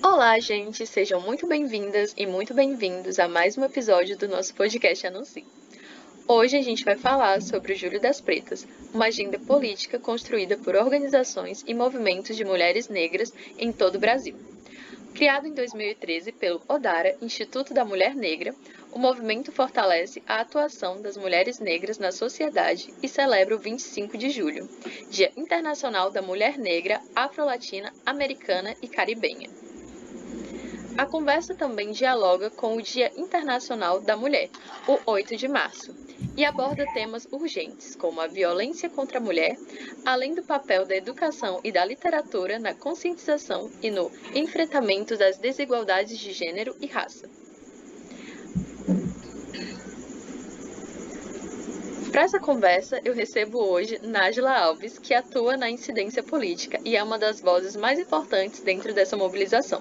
Olá, gente! Sejam muito bem-vindas e muito bem-vindos a mais um episódio do nosso podcast Anuncie. Hoje a gente vai falar sobre o Julho das Pretas, uma agenda política construída por organizações e movimentos de mulheres negras em todo o Brasil. Criado em 2013 pelo ODARA, Instituto da Mulher Negra, o movimento fortalece a atuação das mulheres negras na sociedade e celebra o 25 de julho, Dia Internacional da Mulher Negra, Afro-Latina, Americana e Caribenha. A conversa também dialoga com o Dia Internacional da Mulher, o 8 de março, e aborda temas urgentes, como a violência contra a mulher, além do papel da educação e da literatura na conscientização e no enfrentamento das desigualdades de gênero e raça. Para essa conversa, eu recebo hoje Nájila Alves, que atua na incidência política e é uma das vozes mais importantes dentro dessa mobilização.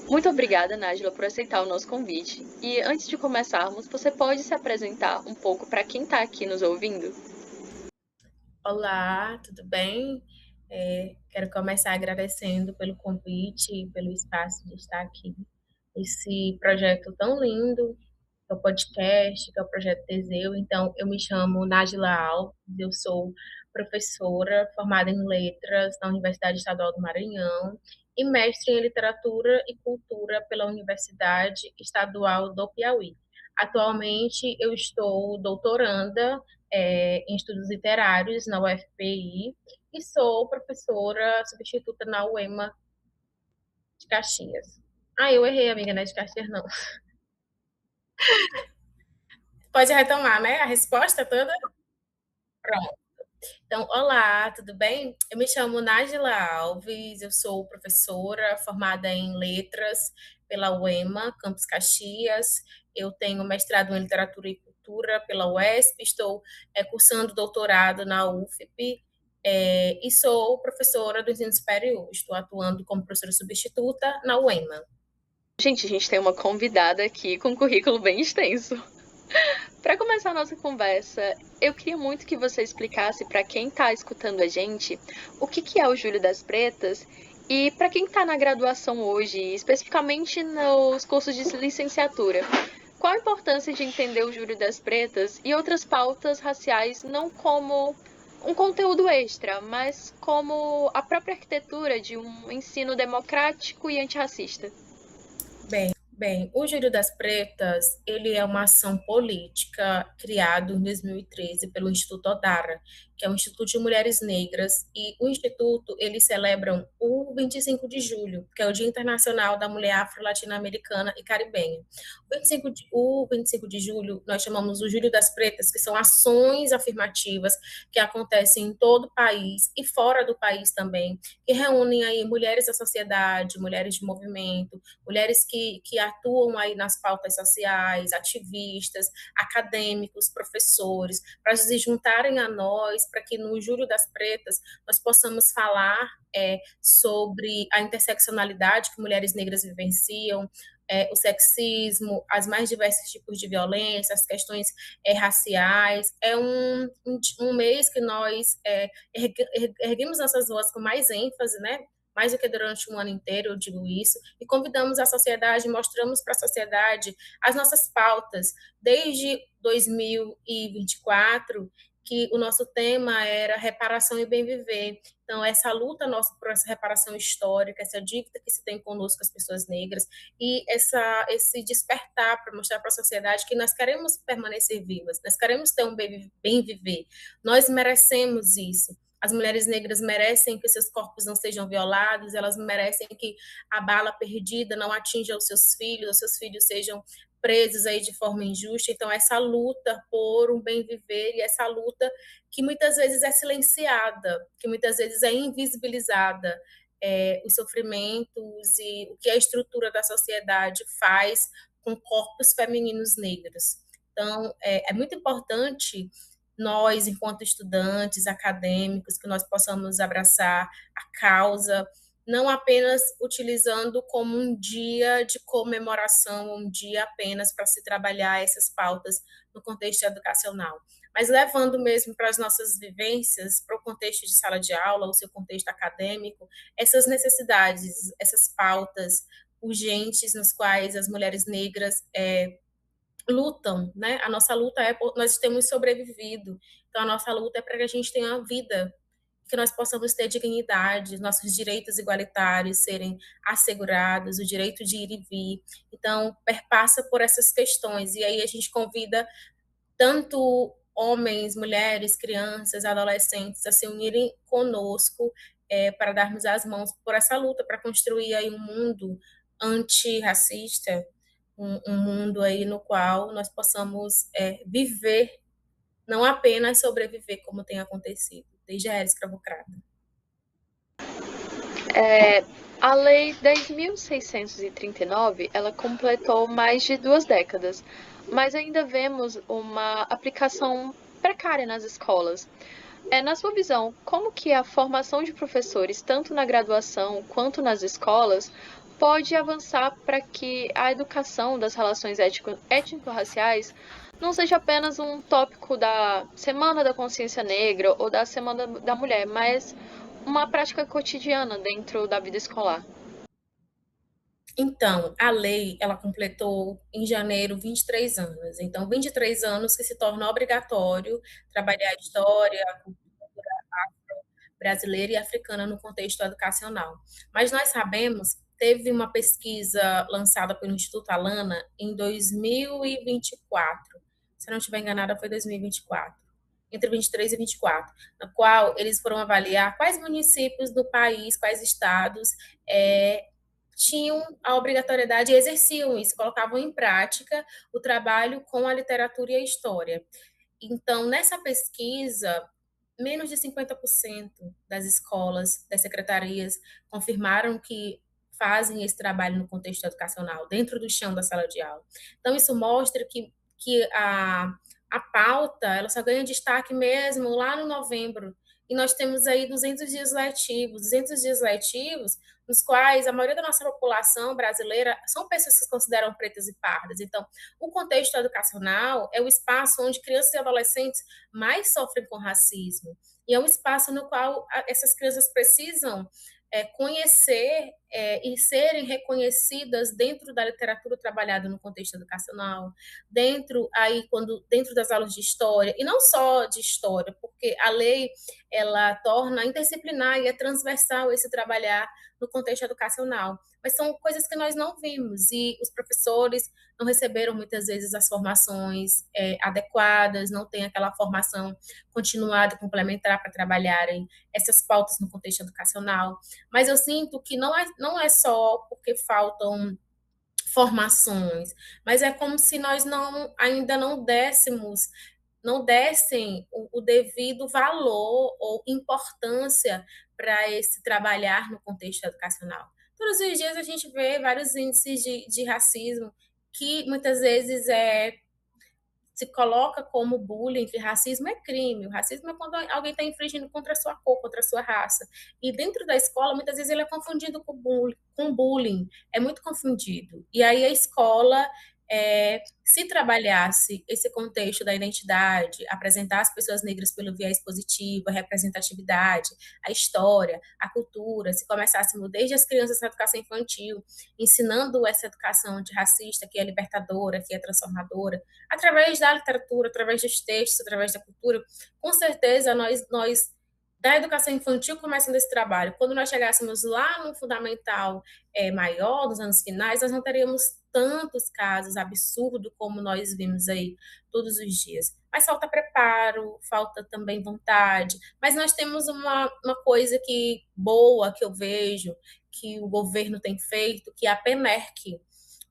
Muito obrigada, Nájila, por aceitar o nosso convite. E antes de começarmos, você pode se apresentar um pouco para quem está aqui nos ouvindo? Olá, tudo bem? Quero começar agradecendo pelo convite e pelo espaço de estar aqui. Esse projeto tão lindo, que é o podcast, que é o Projeto Teseu. Então, eu me chamo Nájila Alves, eu sou professora formada em Letras na Universidade Estadual do Maranhão e mestre em Literatura e Cultura pela Universidade Estadual do Piauí. Atualmente, eu estou doutoranda em estudos literários na UFPI e sou professora substituta na UEMA de Caxias. Eu errei, amiga, não é de Caxias, não. Pode retomar, né? A resposta toda? Pronto. Então, olá, tudo bem? Eu me chamo Nájila Alves, eu sou professora formada em Letras pela UEMA, Campus Caxias. Eu tenho mestrado em Literatura e Cultura pela UESP, estou cursando doutorado na UFP, e sou professora do ensino superior. Estou atuando como professora substituta na UEMA. Gente, a gente tem uma convidada aqui com um currículo bem extenso. Para começar a nossa conversa, eu queria muito que você explicasse para quem está escutando a gente o que é o Julho das Pretas e para quem está na graduação hoje, especificamente nos cursos de licenciatura. Qual a importância de entender o Julho das Pretas e outras pautas raciais não como um conteúdo extra, mas como a própria arquitetura de um ensino democrático e antirracista? Bem, o Júlio das Pretas, ele é uma ação política criado em 2013 pelo Instituto Odara, que é um Instituto de Mulheres Negras, e o Instituto, eles celebram o 25 de julho, que é o Dia Internacional da Mulher Afro-Latino-Americana e Caribenha. O 25 de julho, nós chamamos o Júlio das Pretas, que são ações afirmativas que acontecem em todo o país e fora do país também, que reúnem aí mulheres da sociedade, mulheres de movimento, mulheres que atuam aí nas pautas sociais, ativistas, acadêmicos, professores, para se juntarem a nós, para que no Julho das Pretas nós possamos falar sobre a interseccionalidade que mulheres negras vivenciam, o sexismo, as mais diversos tipos de violência, as questões raciais. É um mês que nós erguemos nossas vozes com mais ênfase, né? Mais do que durante um ano inteiro, eu digo isso, e convidamos a sociedade, mostramos para a sociedade as nossas pautas. Desde 2024, que o nosso tema era reparação e bem viver. Então, essa luta nossa por essa reparação histórica, essa dívida que se tem conosco, as pessoas negras, e esse despertar para mostrar para a sociedade que nós queremos permanecer vivas, nós queremos ter um bem viver, nós merecemos isso. As mulheres negras merecem que seus corpos não sejam violados, elas merecem que a bala perdida não atinja os seus filhos sejam presos aí de forma injusta. Então, essa luta por um bem viver e essa luta que muitas vezes é silenciada, que muitas vezes é invisibilizada, os sofrimentos e o que a estrutura da sociedade faz com corpos femininos negros. Então, é muito importante nós, enquanto estudantes, acadêmicos, que nós possamos abraçar a causa, não apenas utilizando como um dia de comemoração, um dia apenas para se trabalhar essas pautas no contexto educacional, mas levando mesmo para as nossas vivências, para o contexto de sala de aula, o seu contexto acadêmico, essas necessidades, essas pautas urgentes nas quais as mulheres negras lutam, né? A nossa luta nós temos sobrevivido, então a nossa luta é para que a gente tenha uma vida, que nós possamos ter dignidade, nossos direitos igualitários serem assegurados, o direito de ir e vir. Então, perpassa por essas questões. E aí a gente convida tanto homens, mulheres, crianças, adolescentes a se unirem conosco para darmos as mãos por essa luta, para construir aí um mundo antirracista, um mundo aí no qual nós possamos viver, não apenas sobreviver como tem acontecido desde a era escravocrata. A Lei 10.639, ela completou mais de 2 décadas, mas ainda vemos uma aplicação precária nas escolas. Na sua visão, como que a formação de professores, tanto na graduação quanto nas escolas, pode avançar para que a educação das relações étnico-raciais não seja apenas um tópico da Semana da Consciência Negra ou da Semana da Mulher, mas uma prática cotidiana dentro da vida escolar? Então, a lei, ela completou em janeiro 23 anos. Então, 23 anos que se torna obrigatório trabalhar a história, a cultura brasileira e africana no contexto educacional. Mas nós sabemos, teve uma pesquisa lançada pelo Instituto Alana em 2024. Se não estiver enganada, foi 2024, entre 23 e 24, na qual eles foram avaliar quais municípios do país, quais estados tinham a obrigatoriedade e exerciam isso, colocavam em prática o trabalho com a literatura e a história. Então, nessa pesquisa, menos de 50% das escolas, das secretarias, confirmaram que fazem esse trabalho no contexto educacional, dentro do chão da sala de aula. Então, isso mostra que a pauta ela só ganha destaque mesmo lá no novembro. E nós temos aí 200 dias letivos, nos quais a maioria da nossa população brasileira são pessoas que se consideram pretas e pardas. Então, o contexto educacional é o espaço onde crianças e adolescentes mais sofrem com racismo. E é um espaço no qual essas crianças precisam conhecer e serem reconhecidas dentro da literatura trabalhada no contexto educacional, dentro das aulas de história, e não só de história, porque a lei ela torna interdisciplinar e transversal esse trabalhar no contexto educacional. Mas são coisas que nós não vimos, e os professores não receberam muitas vezes as formações adequadas, não têm aquela formação continuada e complementar para trabalharem essas pautas no contexto educacional. Mas eu sinto que não é só porque faltam formações, mas é como se nós ainda não dessem o devido valor ou importância para esse trabalhar no contexto educacional. Todos os dias a gente vê vários índices de racismo que muitas vezes se coloca como bullying, que racismo é crime. O racismo é quando alguém está infringindo contra a sua cor, contra a sua raça. E dentro da escola, muitas vezes ele é confundido com bullying. É muito confundido. E aí a escola, se trabalhasse esse contexto da identidade, apresentar as pessoas negras pelo viés positivo, a representatividade, a história, a cultura, se começássemos desde as crianças na educação infantil, ensinando essa educação antirracista, que é libertadora, que é transformadora, através da literatura, através dos textos, através da cultura, com certeza nós da educação infantil começando esse trabalho. Quando nós chegássemos lá no fundamental maior, nos anos finais, nós não teríamos tantos casos absurdos como nós vimos aí todos os dias. Mas falta preparo, falta também vontade. Mas nós temos uma coisa boa que eu vejo, que o governo tem feito, que é a PENERC,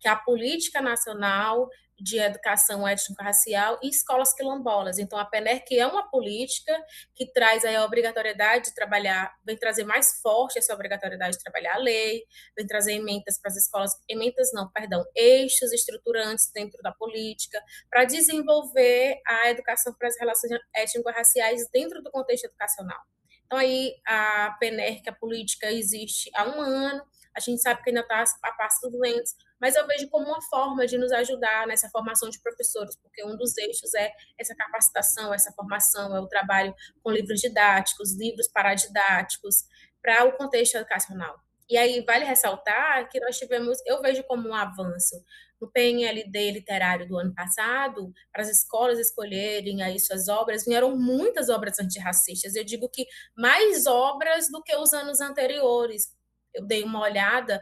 que é a Política Nacional de Educação Étnico-Racial e Escolas Quilombolas. Então, a PENERC é uma política que traz aí a obrigatoriedade de trabalhar, vem trazer mais forte essa obrigatoriedade de trabalhar a lei, vem trazer emendas para as escolas, emendas não, perdão, eixos estruturantes dentro da política, para desenvolver a educação para as relações étnico-raciais dentro do contexto educacional. Então, aí, a PENERC, a política, existe há um ano, A gente sabe que ainda está a passos lentos, mas eu vejo como uma forma de nos ajudar nessa formação de professores, porque um dos eixos é essa capacitação, essa formação, é o trabalho com livros didáticos, livros paradidáticos, para o contexto educacional. E aí vale ressaltar que nós tivemos, eu vejo como um avanço no PNLD literário do ano passado, para as escolas escolherem aí suas obras, vieram muitas obras antirracistas. Eu digo que mais obras do que os anos anteriores. Eu dei uma olhada,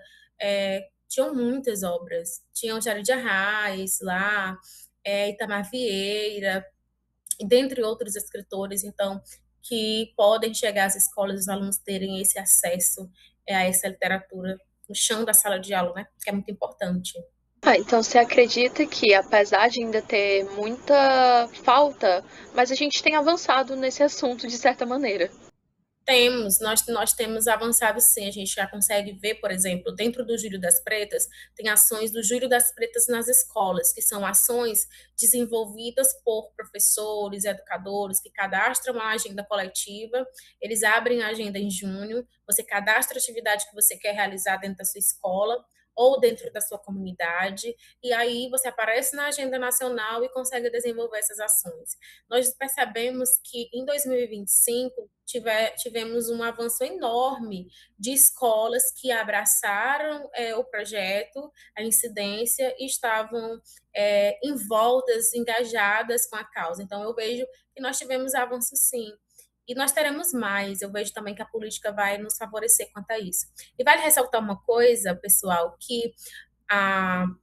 tinham muitas obras. Tinha o Jário de Arraes lá, Itamar Vieira, dentre outros escritores, então, que podem chegar às escolas, os alunos terem esse acesso a essa literatura no chão da sala de aula, né? Que é muito importante. Então você acredita que, apesar de ainda ter muita falta, mas a gente tem avançado nesse assunto de certa maneira? Nós temos avançado sim, a gente já consegue ver, por exemplo, dentro do Júlio das Pretas, tem ações do Júlio das Pretas nas escolas, que são ações desenvolvidas por professores, educadores, que cadastram a agenda coletiva, eles abrem a agenda em junho, você cadastra a atividade que você quer realizar dentro da sua escola, ou dentro da sua comunidade, e aí você aparece na agenda nacional e consegue desenvolver essas ações. Nós percebemos que em 2025 tivemos um avanço enorme de escolas que abraçaram o projeto, a incidência, e estavam envoltas, engajadas com a causa. Então, eu vejo que nós tivemos avanço, sim. E nós teremos mais. Eu vejo também que a política vai nos favorecer quanto a isso. E vale ressaltar uma coisa, pessoal, que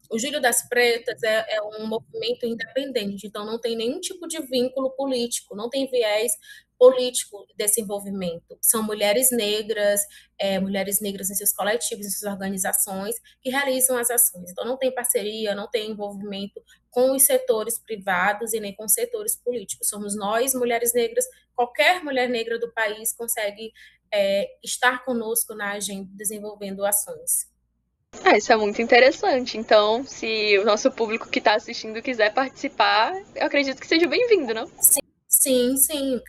o Júlio das Pretas é um movimento independente, então não tem nenhum tipo de vínculo político, não tem viés político desse envolvimento. São mulheres negras em seus coletivos, em suas organizações, que realizam as ações. Então não tem parceria, não tem envolvimento com os setores privados e nem com os setores políticos. Somos nós, mulheres negras, qualquer mulher negra do país consegue estar conosco na agenda desenvolvendo ações. Isso é muito interessante. Então, se o nosso público que está assistindo quiser participar, eu acredito que seja bem-vindo, não? Sim, sim.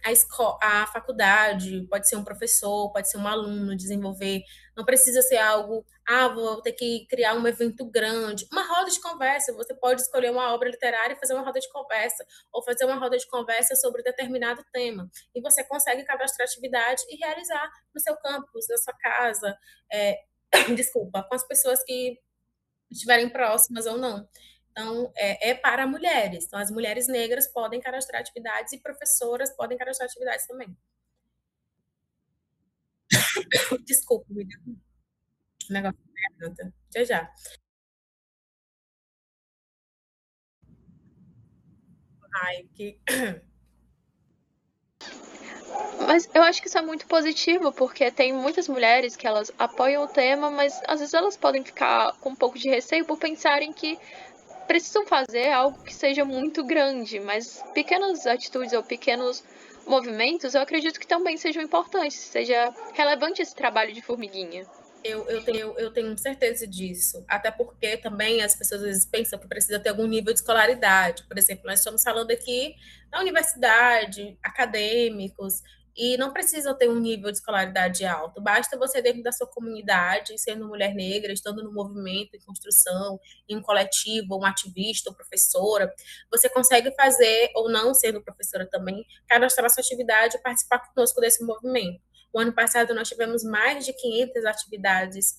A faculdade pode ser um professor, pode ser um aluno desenvolver. Não precisa ser algo, vou ter que criar um evento grande. Uma roda de conversa. Você pode escolher uma obra literária e fazer uma roda de conversa, ou fazer uma roda de conversa sobre determinado tema. E você consegue cadastrar atividade e realizar no seu campus, na sua casa, desculpa, com as pessoas que estiverem próximas ou não. Então, para mulheres. Então, as mulheres negras podem cadastrar atividades e professoras podem cadastrar atividades também. Desculpa, me deu um negócio na garganta. Já, já. Ai, que... Mas eu acho que isso é muito positivo, porque tem muitas mulheres que elas apoiam o tema, mas às vezes elas podem ficar com um pouco de receio por pensarem que precisam fazer algo que seja muito grande, mas pequenas atitudes ou pequenos movimentos eu acredito que também sejam importantes, seja relevante esse trabalho de formiguinha. Eu tenho certeza disso, até porque também as pessoas às vezes pensam que precisa ter algum nível de escolaridade. Por exemplo, nós estamos falando aqui da universidade, acadêmicos, e não precisa ter um nível de escolaridade alto, basta você dentro da sua comunidade, sendo mulher negra, estando no movimento, em construção, em um coletivo, um ativista, ou professora, você consegue fazer, ou não sendo professora também, cadastrar sua atividade e participar conosco desse movimento. O ano passado nós tivemos mais de 500 atividades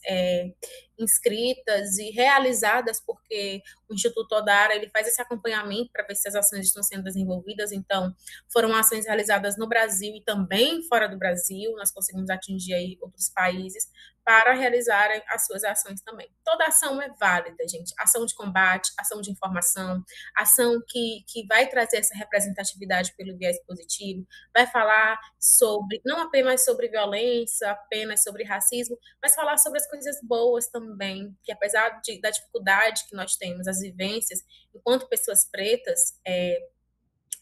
inscritas e realizadas, porque o Instituto Odara ele faz esse acompanhamento para ver se as ações estão sendo desenvolvidas. Então, foram ações realizadas no Brasil e também fora do Brasil. Nós conseguimos atingir aí outros países para realizarem as suas ações também. Toda ação é válida, gente. Ação de combate, ação de informação, ação que vai trazer essa representatividade pelo viés positivo, vai falar sobre, não apenas sobre violência, apenas sobre racismo, mas falar sobre as coisas boas também, que apesar da dificuldade que nós temos, as vivências, enquanto pessoas pretas,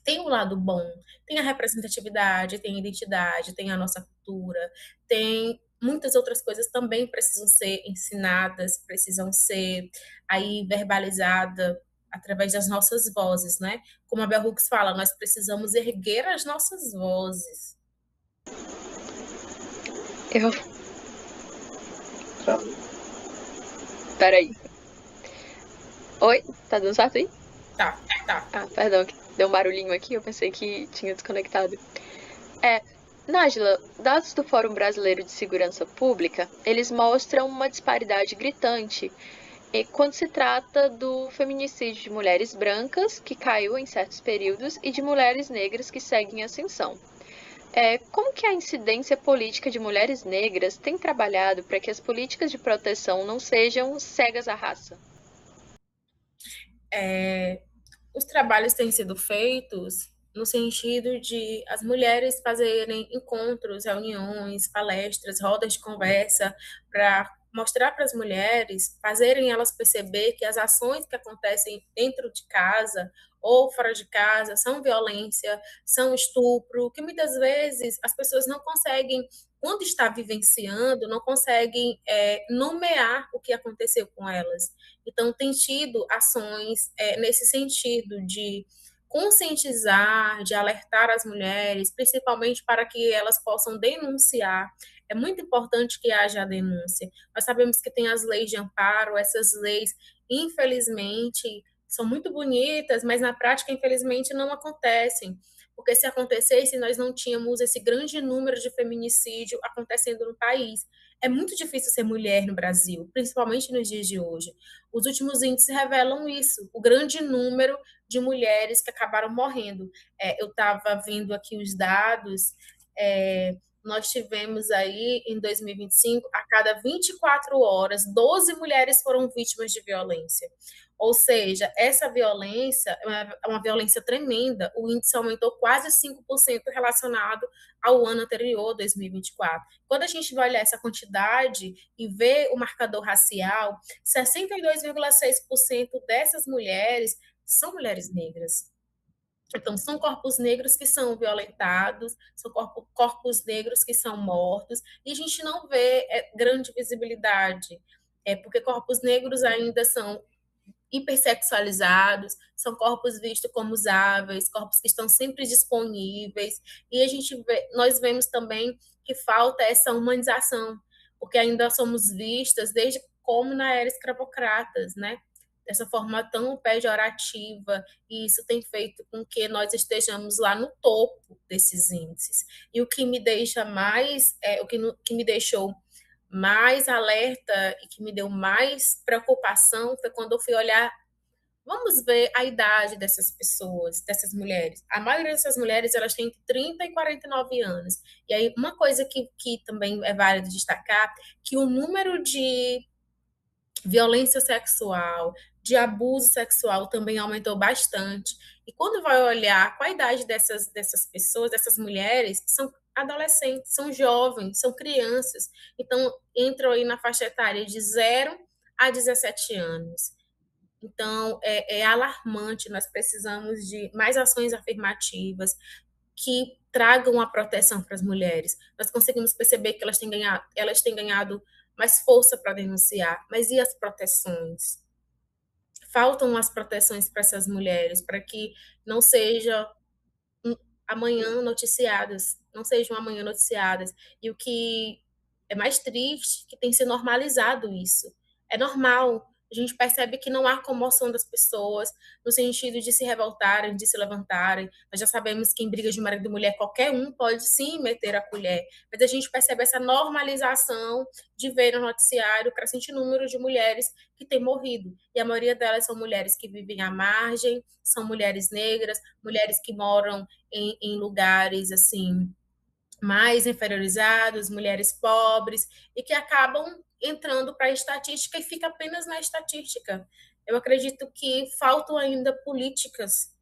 tem um lado bom, tem a representatividade, tem a identidade, tem a nossa cultura, tem muitas outras coisas também precisam ser ensinadas, precisam ser aí verbalizadas através das nossas vozes, né? Como a Bell Hooks fala, nós precisamos erguer as nossas vozes. Eu Peraí. Oi? Tá dando certo aí? Tá. Ah, perdão, que deu um barulhinho aqui, eu pensei que tinha desconectado. Nájila, dados do Fórum Brasileiro de Segurança Pública, eles mostram uma disparidade gritante quando se trata do feminicídio de mulheres brancas, que caiu em certos períodos, e de mulheres negras que seguem em ascensão. Como que a incidência política de mulheres negras tem trabalhado para que as políticas de proteção não sejam cegas à raça? Os trabalhos têm sido feitos no sentido de as mulheres fazerem encontros, reuniões, palestras, rodas de conversa, para mostrar para as mulheres, fazerem elas perceber que as ações que acontecem dentro de casa ou fora de casa são violência, são estupro, que muitas vezes as pessoas não conseguem, quando está vivenciando, não conseguem nomear o que aconteceu com elas. Então, tem tido ações nesse sentido de conscientizar, de alertar as mulheres, principalmente para que elas possam denunciar. É muito importante que haja a denúncia. Nós sabemos que tem as leis de amparo, essas leis, infelizmente, são muito bonitas, mas na prática, infelizmente, não acontecem. Porque se acontecesse, nós não tínhamos esse grande número de feminicídio acontecendo no país. É muito difícil ser mulher no Brasil, principalmente nos dias de hoje. Os últimos índices revelam isso, o grande número de mulheres que acabaram morrendo. Eu estava vendo aqui os dados, nós tivemos aí, em 2025, a cada 24 horas, 12 mulheres foram vítimas de violência. Ou seja, essa violência é uma violência tremenda. O índice aumentou quase 5% relacionado ao ano anterior, 2024. Quando a gente vai olhar essa quantidade e ver o marcador racial, 62,6% dessas mulheres são mulheres negras. Então, são corpos negros que são violentados, são corpos negros que são mortos, e a gente não vê grande visibilidade, porque corpos negros ainda são hipersexualizados, são corpos vistos como usáveis, corpos que estão sempre disponíveis, e nós vemos também que falta essa humanização, porque ainda somos vistas desde como na era escravocratas, né? Dessa forma tão pejorativa, e isso tem feito com que nós estejamos lá no topo desses índices. E o que me deixa mais, que me deixou mais alerta e que me deu mais preocupação foi quando eu fui olhar, vamos ver a idade dessas pessoas, dessas mulheres. A maioria dessas mulheres, elas têm entre 30 e 49 anos. E aí, uma coisa que também é válido destacar, que o número de violência sexual, de abuso sexual também aumentou bastante. E quando vai olhar qual a idade dessas pessoas, dessas mulheres, são adolescentes, são jovens, são crianças. Então, entram aí na faixa etária de 0 a 17 anos. Então, é alarmante, nós precisamos de mais ações afirmativas que tragam a proteção para as mulheres. Nós conseguimos perceber que elas têm ganhado mais força para denunciar, mas e as proteções? Faltam as proteções para essas mulheres, para que não seja amanhã noticiadas, não sejam amanhã noticiadas. E o que é mais triste, que tem se normalizado isso. É normal. A gente percebe que não há comoção das pessoas no sentido de se revoltarem, de se levantarem. Nós já sabemos que em brigas de marido e mulher qualquer um pode sim meter a colher, mas a gente percebe essa normalização de ver no noticiário o crescente número de mulheres que têm morrido. E a maioria delas são mulheres que vivem à margem, são mulheres negras, mulheres que moram em lugares assim mais inferiorizados, mulheres pobres, e que acabam entrando para a estatística e fica apenas na estatística. Eu acredito que faltam ainda políticas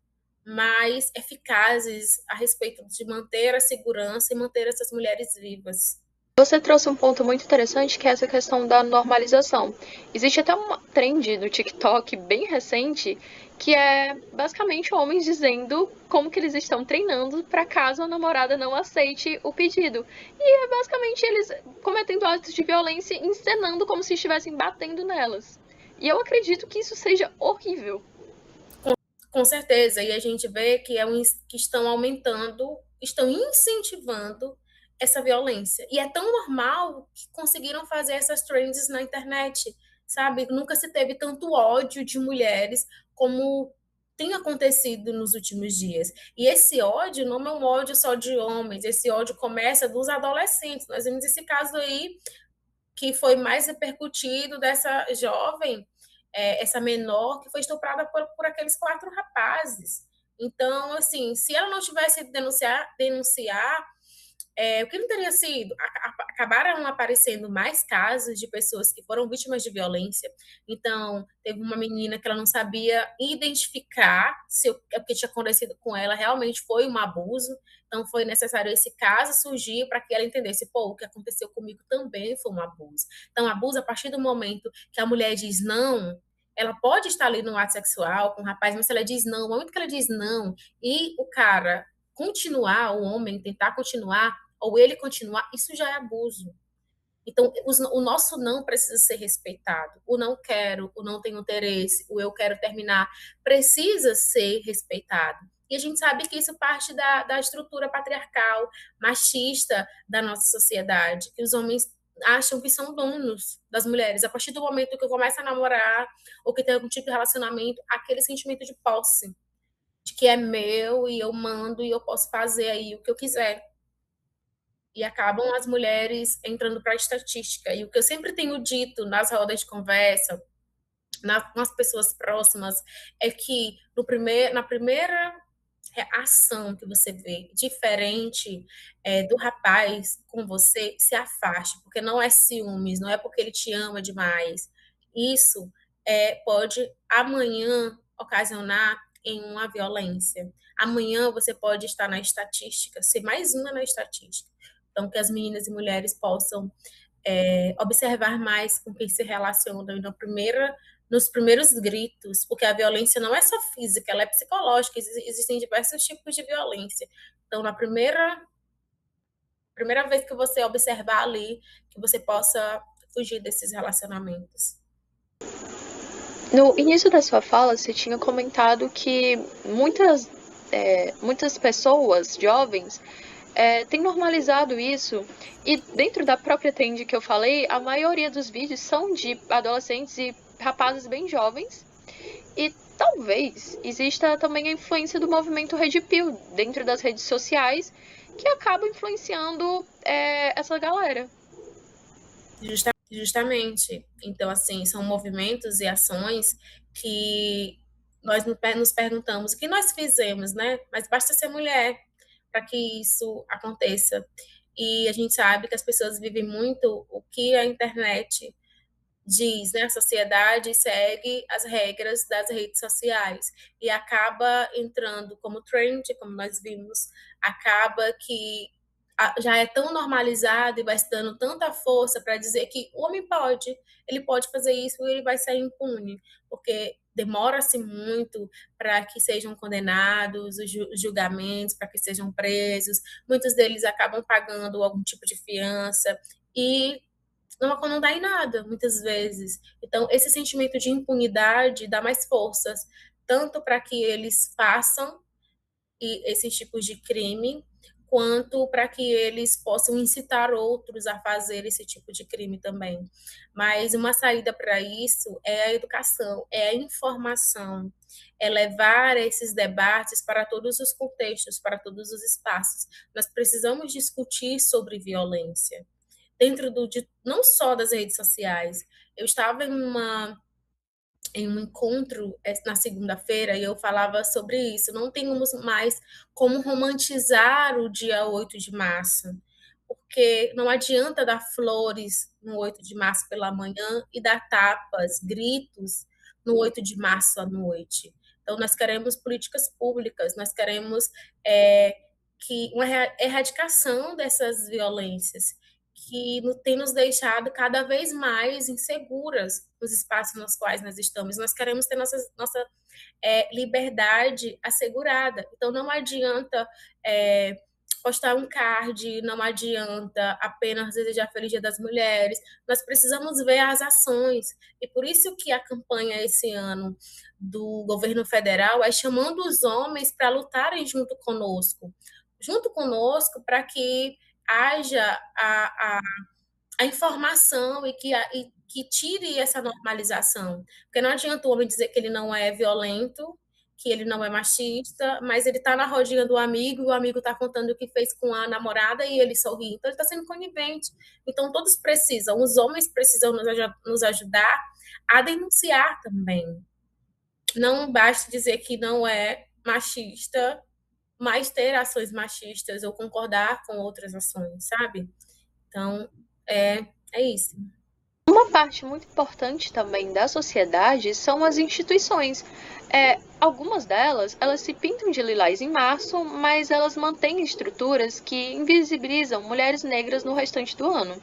mais eficazes a respeito de manter a segurança e manter essas mulheres vivas. Você trouxe um ponto muito interessante, que é essa questão da normalização. Existe até uma trend no TikTok bem recente, que é basicamente homens dizendo como que eles estão treinando para caso a namorada não aceite o pedido. E é basicamente eles cometendo atos de violência, encenando como se estivessem batendo nelas. E eu acredito que isso seja horrível. Com certeza, e a gente vê que estão aumentando, estão incentivando essa violência. E é tão normal que conseguiram fazer essas trends na internet. sabe? Nunca se teve tanto ódio de mulheres como tem acontecido nos últimos dias. E esse ódio não é um ódio só de homens, esse ódio começa dos adolescentes. Nós vimos esse caso aí que foi mais repercutido dessa jovem, essa menor, que foi estuprada por aqueles 4 rapazes. Então, assim, se ela não tivesse denunciar o que não teria sido? Acabaram aparecendo mais casos de pessoas que foram vítimas de violência. Então, teve uma menina que ela não sabia identificar se o que tinha acontecido com ela realmente foi um abuso. Então, foi necessário esse caso surgir para que ela entendesse, pô, o que aconteceu comigo também foi um abuso. Então, abuso a partir do momento que a mulher diz não, ela pode estar ali no ato sexual com o rapaz, mas se ela diz não, no momento que ela diz não, e o cara continuar, o homem tentar continuar, ou ele continuar, isso já é abuso. Então, o nosso não precisa ser respeitado. O não quero, o não tenho interesse, o eu quero terminar, precisa ser respeitado. E a gente sabe que isso parte da estrutura patriarcal, machista da nossa sociedade, que os homens acham que são donos das mulheres. A partir do momento que eu começo a namorar ou que tem algum tipo de relacionamento, aquele sentimento de posse, de que é meu e eu mando e eu posso fazer aí o que eu quiser. E acabam as mulheres entrando para a estatística. E o que eu sempre tenho dito nas rodas de conversa, com as pessoas próximas, é que na primeira ação que você vê diferente do rapaz com você, se afaste, porque não é ciúmes, não é porque ele te ama demais. Isso pode amanhã ocasionar em uma violência. Amanhã você pode estar na estatística, ser mais uma na estatística. Então, que as meninas e mulheres possam observar mais com quem se relaciona nos primeiros gritos, porque a violência não é só física, ela é psicológica, existem diversos tipos de violência. Então, na primeira vez que você observar ali, que você possa fugir desses relacionamentos. No início da sua fala, você tinha comentado que muitas pessoas jovens têm normalizado isso, e dentro da própria trend que eu falei, a maioria dos vídeos são de adolescentes e rapazes bem jovens, e talvez exista também a influência do movimento Red Pill dentro das redes sociais, que acaba influenciando essa galera. Justamente. Então, assim, são movimentos e ações que nós nos perguntamos o que nós fizemos, né? Mas basta ser mulher para que isso aconteça. E a gente sabe que as pessoas vivem muito o que a internet diz, né? A sociedade segue as regras das redes sociais e acaba entrando como trend, como nós vimos, acaba que já é tão normalizado e vai se dando tanta força para dizer que o homem pode, ele pode fazer isso e ele vai sair impune, porque demora-se muito para que sejam condenados os julgamentos, para que sejam presos, muitos deles acabam pagando algum tipo de fiança e não dá em nada, muitas vezes. Então, esse sentimento de impunidade dá mais forças, tanto para que eles façam esses tipos de crime, quanto para que eles possam incitar outros a fazer esse tipo de crime também. Mas uma saída para isso é a educação, é a informação, é levar esses debates para todos os contextos, para todos os espaços. Nós precisamos discutir sobre violência dentro não só das redes sociais. Eu estava em um encontro na segunda-feira e eu falava sobre isso. Não temos mais como romantizar o dia 8 de março, porque não adianta dar flores no 8 de março pela manhã e dar tapas, gritos no 8 de março à noite. Então, nós queremos políticas públicas, nós queremos que uma erradicação dessas violências que tem nos deixado cada vez mais inseguras nos espaços nos quais nós estamos. Nós queremos ter nossa liberdade assegurada. Então, não adianta postar um card, não adianta apenas desejar Feliz Dia das Mulheres. Nós precisamos ver as ações. E por isso que a campanha esse ano do governo federal é chamando os homens para lutarem junto conosco para que haja a informação e que tire essa normalização. Porque não adianta o homem dizer que ele não é violento, que ele não é machista, mas ele está na rodinha do amigo, e o amigo está contando o que fez com a namorada e ele sorri. Então, ele está sendo conivente. Então, todos precisam, os homens precisam nos ajudar a denunciar também. Não basta dizer que não é machista, mas ter ações machistas ou concordar com outras ações, sabe? Então, é isso. Uma parte muito importante também da sociedade são as instituições. Algumas delas, elas se pintam de lilás em março, mas elas mantêm estruturas que invisibilizam mulheres negras no restante do ano.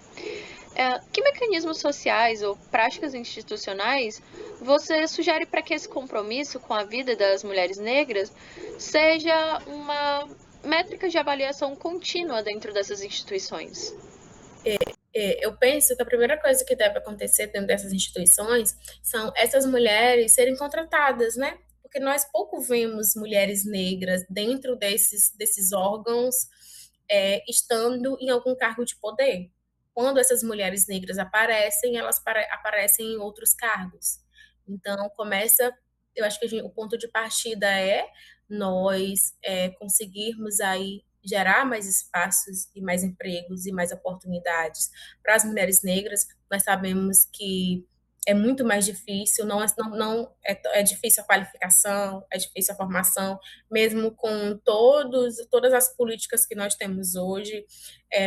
Que mecanismos sociais ou práticas institucionais você sugere para que esse compromisso com a vida das mulheres negras seja uma métrica de avaliação contínua dentro dessas instituições? Eu penso que a primeira coisa que deve acontecer dentro dessas instituições são essas mulheres serem contratadas, né? Porque nós pouco vemos mulheres negras dentro desses órgãos, estando em algum cargo de poder. Quando essas mulheres negras aparecem, elas aparecem em outros cargos. Então, eu acho que o ponto de partida é nós conseguirmos aí gerar mais espaços e mais empregos e mais oportunidades para as mulheres negras. Nós sabemos que é muito mais difícil, é difícil a qualificação, é difícil a formação, mesmo com todas as políticas que nós temos hoje,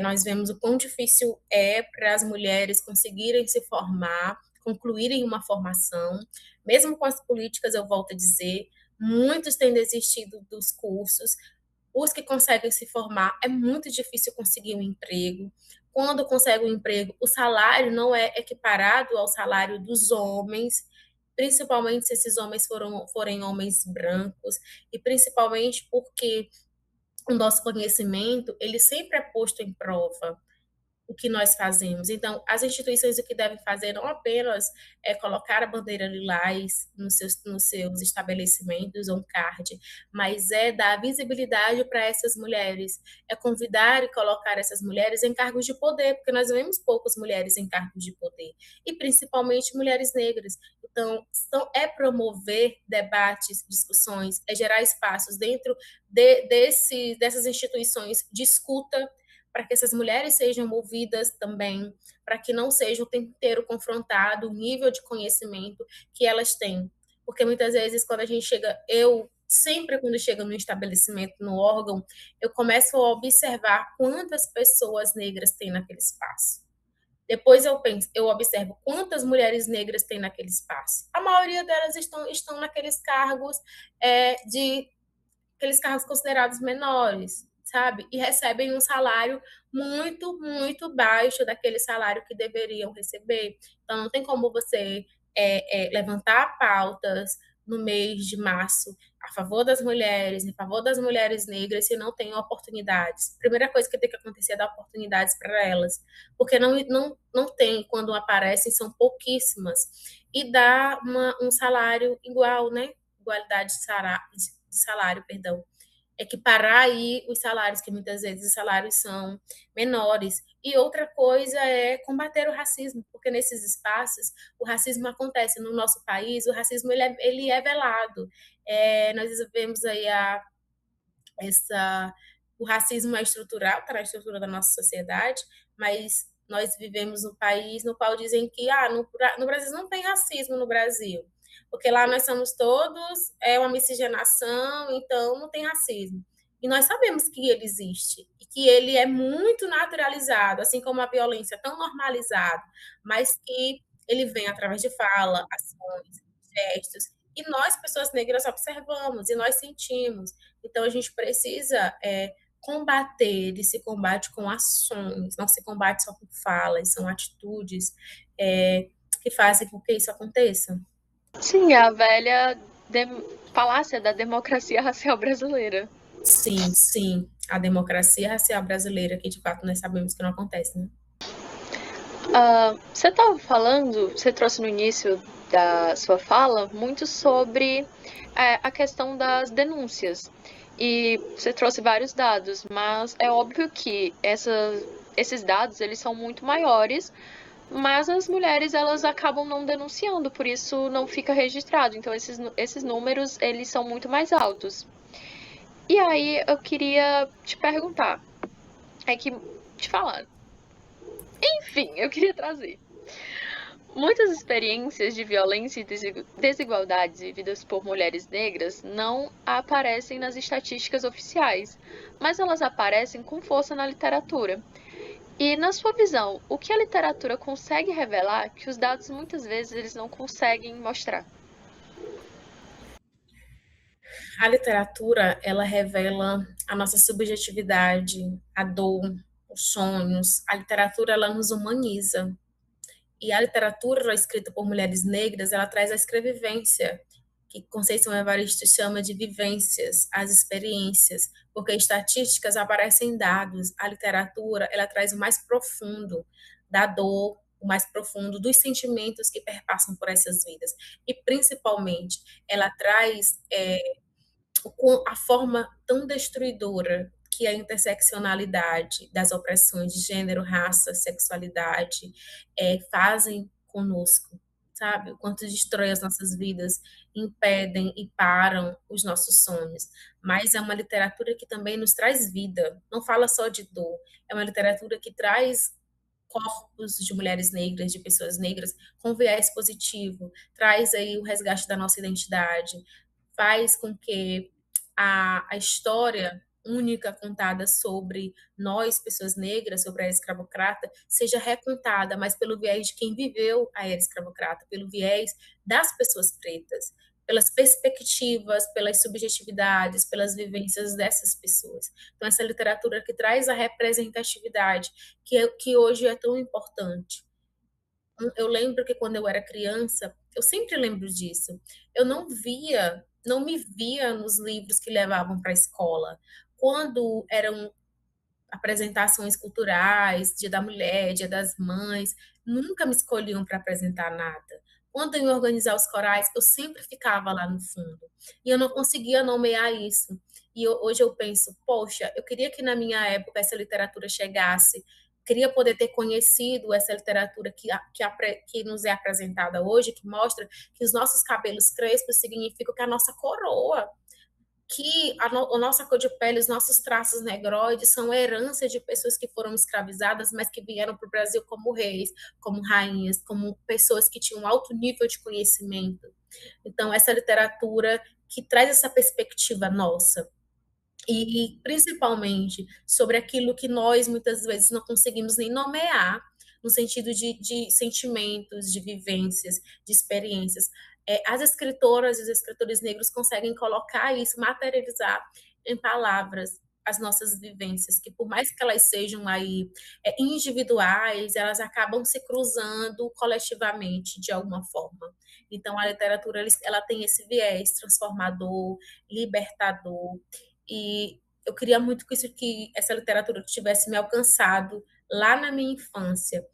nós vemos o quão difícil é para as mulheres conseguirem se formar, concluírem uma formação, mesmo com as políticas, eu volto a dizer, muitos têm desistido dos cursos, os que conseguem se formar, é muito difícil conseguir um emprego. Quando consegue um emprego, o salário não é equiparado ao salário dos homens, principalmente se esses homens forem homens brancos, e principalmente porque o nosso conhecimento, ele sempre é posto em prova o que nós fazemos. Então, as instituições o que devem fazer não apenas é colocar a bandeira lilás nos seus estabelecimentos ou um card, mas é dar visibilidade para essas mulheres, é convidar e colocar essas mulheres em cargos de poder, porque nós vemos poucas mulheres em cargos de poder, e principalmente mulheres negras. Então, é promover debates, discussões, é gerar espaços dentro dessas instituições de escuta, para que essas mulheres sejam ouvidas também, para que não seja o tempo inteiro confrontado o nível de conhecimento que elas têm. Porque muitas vezes, quando a gente chega, sempre quando chega no estabelecimento, no órgão, eu começo a observar quantas pessoas negras tem naquele espaço. Depois eu observo quantas mulheres negras tem naquele espaço. A maioria delas estão naqueles cargos aqueles cargos considerados menores, sabe? E recebem um salário muito, muito baixo daquele salário que deveriam receber. Então, não tem como você levantar pautas no mês de março a favor das mulheres, em favor das mulheres negras, se não tem oportunidades. A primeira coisa que tem que acontecer é dar oportunidades para elas, porque não tem, quando aparecem, são pouquíssimas. E dar um salário igual, né? Igualdade de salário, perdão, equiparar aí os salários, que muitas vezes os salários são menores. E outra coisa é combater o racismo, porque nesses espaços o racismo acontece no nosso país, o racismo ele é velado. Nós vemos aí o racismo é estrutural, está na estrutura da nossa sociedade, mas nós vivemos um país no qual dizem que no Brasil não tem racismo no Brasil, porque lá nós somos todos uma miscigenação, então não tem racismo. E nós sabemos que ele existe e que ele é muito naturalizado, assim como a violência é tão normalizado, mas que ele vem através de fala, ações, gestos, e nós, pessoas negras, observamos e nós sentimos. Então, a gente precisa combater, e se combate com ações, não se combate só com falas, são atitudes que fazem com que isso aconteça. Sim, a velha falácia da democracia racial brasileira. Sim, sim, a democracia racial brasileira, que de fato nós sabemos que não acontece, né? Você estava falando, você trouxe no início da sua fala muito sobre a questão das denúncias. E você trouxe vários dados, mas é óbvio que esses dados eles são muito maiores mas as mulheres elas acabam não denunciando, por isso não fica registrado. Então esses números eles são muito mais altos. E aí eu queria te perguntar, é que te falar, enfim, eu queria trazer muitas experiências de violência e desigualdades vividas por mulheres negras não aparecem nas estatísticas oficiais, mas elas aparecem com força na literatura. E na sua visão, o que a literatura consegue revelar que os dados muitas vezes eles não conseguem mostrar? A literatura, ela revela a nossa subjetividade, a dor, os sonhos. A literatura, ela nos humaniza. E a literatura escrita por mulheres negras, ela traz a escrevivência, que Conceição Evaristo chama de vivências, as experiências, porque estatísticas aparecem em dados. A literatura, ela traz o mais profundo da dor, o mais profundo dos sentimentos que perpassam por essas vidas. E, principalmente, ela traz a forma tão destruidora que a interseccionalidade das opressões de gênero, raça, sexualidade fazem conosco, sabe? O quanto destrói as nossas vidas, impedem e param os nossos sonhos. Mas é uma literatura que também nos traz vida, não fala só de dor, é uma literatura que traz corpos de mulheres negras, de pessoas negras, com viés positivo, traz aí o resgate da nossa identidade, faz com que a história única contada sobre nós, pessoas negras, sobre a era escravocrata, seja recontada, mas pelo viés de quem viveu a era escravocrata, pelo viés das pessoas pretas, pelas perspectivas, pelas subjetividades, pelas vivências dessas pessoas. Então, essa literatura que traz a representatividade, que hoje é tão importante. Eu lembro que quando eu era criança, eu sempre lembro disso. Eu não me via nos livros que levavam para a escola. Quando eram apresentações culturais, Dia da Mulher, Dia das Mães, nunca me escolhiam para apresentar nada. Quando eu ia organizar os corais, eu sempre ficava lá no fundo. E eu não conseguia nomear isso. E hoje eu penso, poxa, eu queria que na minha época essa literatura chegasse, queria poder ter conhecido essa literatura que nos é apresentada hoje, que mostra que os nossos cabelos crespos significam que a nossa coroa, que a nossa cor de pele, os nossos traços negroides são herança de pessoas que foram escravizadas, mas que vieram para o Brasil como reis, como rainhas, como pessoas que tinham um alto nível de conhecimento. Então, essa literatura que traz essa perspectiva nossa, e principalmente sobre aquilo que nós muitas vezes não conseguimos nem nomear, no sentido de sentimentos, de vivências, de experiências. As escritoras e os escritores negros conseguem colocar isso, materializar em palavras as nossas vivências, que por mais que elas sejam aí individuais, elas acabam se cruzando coletivamente de alguma forma. Então a literatura ela tem esse viés transformador, libertador, e eu queria muito que essa literatura tivesse me alcançado lá na minha infância.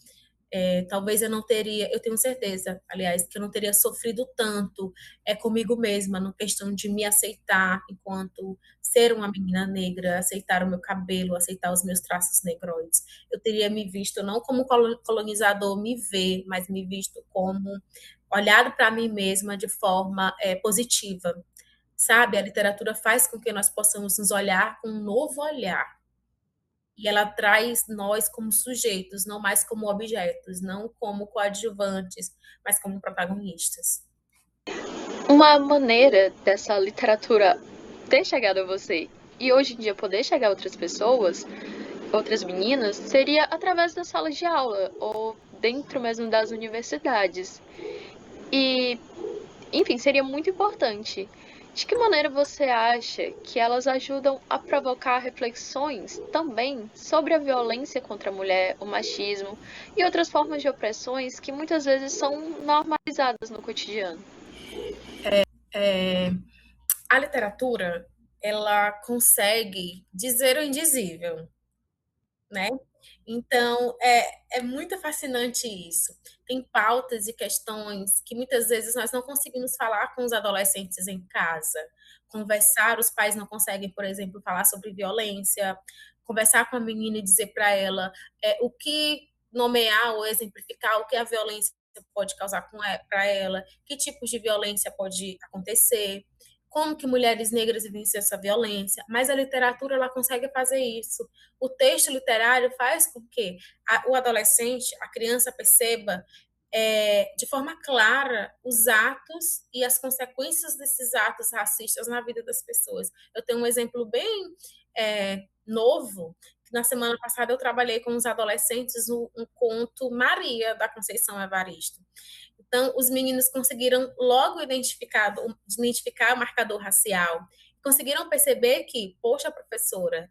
Talvez eu não teria, eu tenho certeza, aliás, que eu não teria sofrido tanto comigo mesma, na questão de me aceitar enquanto ser uma menina negra, aceitar o meu cabelo, aceitar os meus traços negroides. Eu teria me visto não como colonizador me vê, mas me visto como olhado para mim mesma de forma positiva, sabe? A literatura faz com que nós possamos nos olhar com um novo olhar. E ela traz nós como sujeitos, não mais como objetos, não como coadjuvantes, mas como protagonistas. Uma maneira dessa literatura ter chegado a você e hoje em dia poder chegar a outras pessoas, outras meninas, seria através das salas de aula ou dentro mesmo das universidades. E, enfim, seria muito importante. De que maneira você acha que elas ajudam a provocar reflexões também sobre a violência contra a mulher, o machismo e outras formas de opressões que muitas vezes são normalizadas no cotidiano? É, a literatura, ela consegue dizer o indizível, né? Então, é muito fascinante isso. Tem pautas e questões que muitas vezes nós não conseguimos falar com os adolescentes em casa. Conversar, os pais não conseguem, por exemplo, falar sobre violência, conversar com a menina e dizer para ela o que nomear ou exemplificar o que a violência pode causar para ela, que tipos de violência pode acontecer, como que mulheres negras vivenciam essa violência, mas a literatura ela consegue fazer isso. O texto literário faz com que o adolescente, a criança perceba de forma clara os atos e as consequências desses atos racistas na vida das pessoas. Eu tenho um exemplo bem novo. Na semana passada eu trabalhei com os adolescentes um conto Maria, da Conceição Evaristo. Então, os meninos conseguiram logo identificar o marcador racial, conseguiram perceber que, poxa, professora,